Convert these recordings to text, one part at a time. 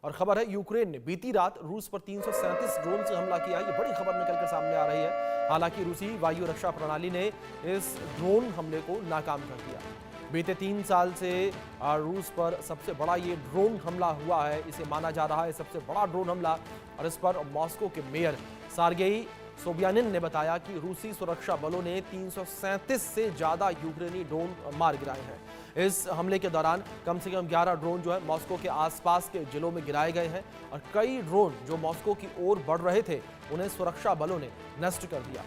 और खबर है यूक्रेन ने बीती रात रूस पर 337 ड्रोन से हमला किया। ये बड़ी खबर निकलकर सामने आ रही है। हालांकि रूसी वायु रक्षा प्रणाली ने इस ड्रोन हमले को नाकाम कर दिया। बीते 3 साल से रूस पर सबसे बड़ा ये ड्रोन हमला हुआ है। इसे माना जा रहा है सबसे बड़ा ड्रोन हमला। और इस पर मॉस्को के मेयर सार्गेई सोबियानिन ने बताया कि रूसी सुरक्षा बलों ने 337 से ज्यादा यूक्रेनी ड्रोन मार गिराए हैं। इस हमले के दौरान कम से कम 11 ड्रोन जो है मॉस्को के आसपास के जिलों में गिराए गए हैं और कई ड्रोन जो मॉस्को की ओर बढ़ रहे थे उन्हें सुरक्षा बलों ने नष्ट कर दिया।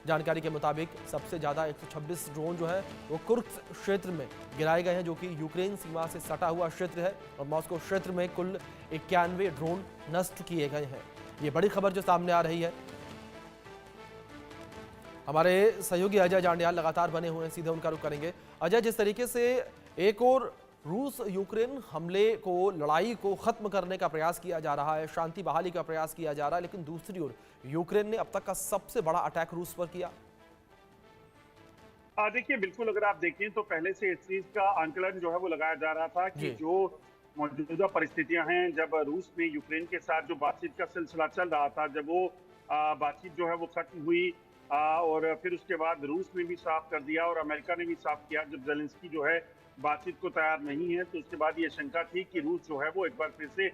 जानकारी के मुताबिक सबसे ज्यादा 126 ड्रोन जो है वो कुर्स्क क्षेत्र में गिराए गए हैं, जो कि यूक्रेन सीमा से सटा हुआ क्षेत्र है। और मॉस्को क्षेत्र में कुल 91 ड्रोन नष्ट किए गए हैं। ये बड़ी खबर जो सामने आ रही है। हमारे सहयोगी अजय जांडियाल लगातार बने हुए हैं, सीधे उनका रुख करेंगे। अजय, जिस तरीके से एक और रूस यूक्रेन हमले को, लड़ाई को खत्म करने का प्रयास किया जा रहा है, शांति बहाली का प्रयास किया जा रहा है, लेकिन दूसरी ओर यूक्रेन ने अब तक का सबसे बड़ा अटैक रूस पर किया। देखिए, बिल्कुल अगर आप देखें तो पहले से इस चीज का आंकलन जो है वो लगाया जा रहा था कि जो मौजूदा परिस्थितियां हैं, जब रूस में यूक्रेन के साथ जो बातचीत का सिलसिला चल रहा था, जब वो बातचीत जो है वो खत्म हुई और फिर उसके बाद रूस ने भी साफ कर दिया और अमेरिका ने भी साफ किया, जब जेलेंस्की जो है बातचीत को तैयार नहीं है, तो उसके बाद ये शंका थी कि रूस जो है वो एक बार फिर से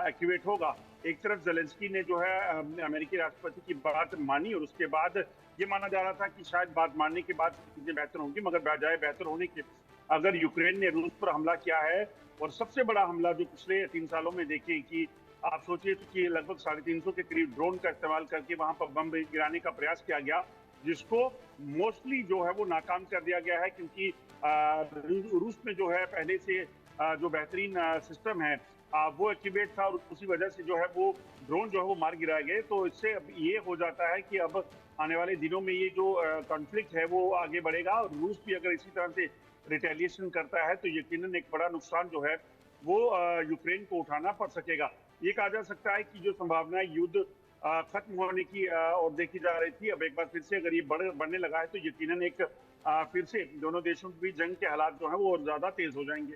एक्टिवेट होगा। एक तरफ जेलेंस्की ने जो है अमेरिकी राष्ट्रपति की बात मानी और उसके बाद ये माना जा रहा था कि शायद बात मानने के बाद चीजें बेहतर होंगी, मगर बजाय बेहतर होने के अगर यूक्रेन ने रूस पर हमला किया है और सबसे बड़ा हमला जो पिछले 3 सालों में देखें कि आप सोचिए तो कि लगभग 350 के करीब ड्रोन का इस्तेमाल करके वहां पर बम गिराने का प्रयास किया गया, जिसको मोस्टली जो है वो नाकाम कर दिया गया है, क्योंकि रूस में जो है पहले से जो बेहतरीन सिस्टम है वो एक्टिवेट था और उसी वजह से जो है वो ड्रोन जो है वो मार गिराए गए। तो इससे अब ये हो जाता है कि अब आने वाले दिनों में ये जो कॉन्फ्लिक्ट है वो आगे बढ़ेगा और रूस भी अगर इसी तरह से रिटेलिएशन करता है तो यकीनन एक बड़ा नुकसान जो है वो यूक्रेन को उठाना पड़ सकेगा। ये कहा जा सकता है कि जो संभावना युद्ध खत्म होने की और देखी जा रही थी, अब एक बार फिर से अगर ये बढ़ने लगा है तो यकीनन एक फिर से दोनों देशों के बीच जंग के हालात जो है वो और ज्यादा तेज हो जाएंगे।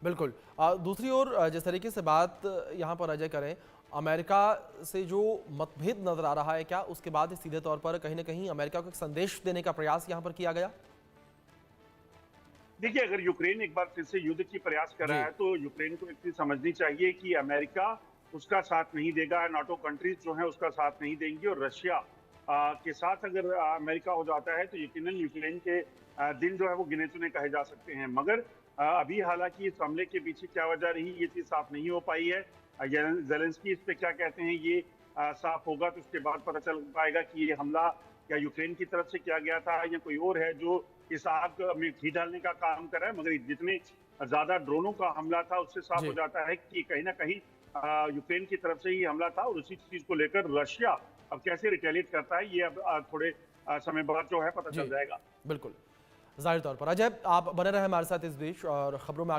बिल्कुल। दूसरी ओर जिस तरीके से बात यहाँ पर अजय करें, अमेरिका से जो मतभेद नजर आ रहा है, क्या उसके बाद सीधे तौर पर कहीं ना कहीं अमेरिका को एक संदेश देने का प्रयास यहाँ पर किया गया? देखिए, अगर यूक्रेन एक बार फिर से युद्ध की प्रयास कर रहा है तो यूक्रेन को एक चीज समझनी चाहिए कि अमेरिका उसका साथ नहीं देगा, नाटो कंट्रीज जो है उसका साथ नहीं देंगी और रशिया के साथ अगर अमेरिका हो जाता है तो यकीनन यूक्रेन के दिन जो है वो गिने चुने कहे जा सकते हैं। मगर अभी हालांकि इस हमले के पीछे क्या वजह रही ये चीज साफ नहीं हो पाई है। जेलेंस्की इस पे क्या कहते हैं ये साफ होगा तो उसके बाद पता चल पाएगा कि ये हमला क्या यूक्रेन की तरफ से किया गया था या कोई और है जो इस आग में घी डालने का काम कर रहा है। मगर जितने ज्यादा ड्रोनों का हमला था उससे साफ हो जाता है कि कहीं ना कहीं यूक्रेन की तरफ से ही हमला था और उसी चीज को लेकर रशिया अब कैसे रिटेलिएट करता है ये अब थोड़े समय बाद जो है पता चल जाएगा। बिल्कुल, जाहिर तौर पर। अजय, आप बने रहे हमारे साथ इस बीच और खबरों में